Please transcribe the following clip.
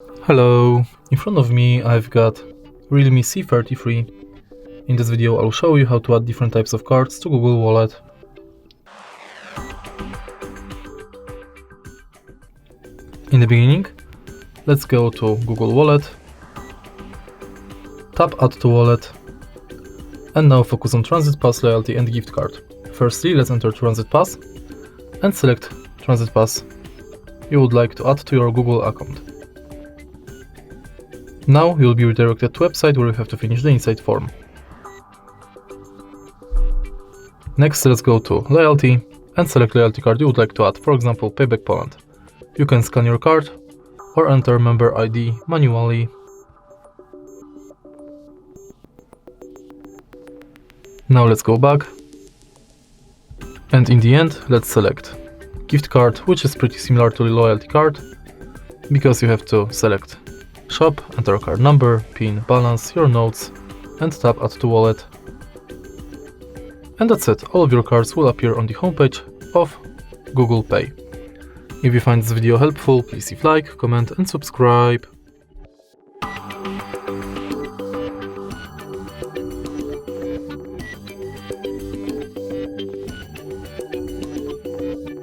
Hello, in front of me I've got Realme C33. In this video I'll show you how to add different types of cards to Google Wallet. In the beginning, let's go to Google Wallet, tap Add to Wallet, and now focus on Transit Pass, Loyalty and Gift Card. Firstly, let's enter Transit Pass and select Transit Pass you would like to add to your Google account. Now you'll be redirected to a website where you have to finish the inside form. Next, let's go to Loyalty and select loyalty card you would like to add, for example Payback Poland. You can scan your card or enter member ID manually. Now let's go back, and in the end let's select gift card, which is pretty similar to the loyalty card because you have to select shop, enter card number, PIN, balance, your notes, and tap Add to Wallet. And that's it, all of your cards will appear on the homepage of Google Pay. If you find this video helpful, please leave a like, comment and subscribe.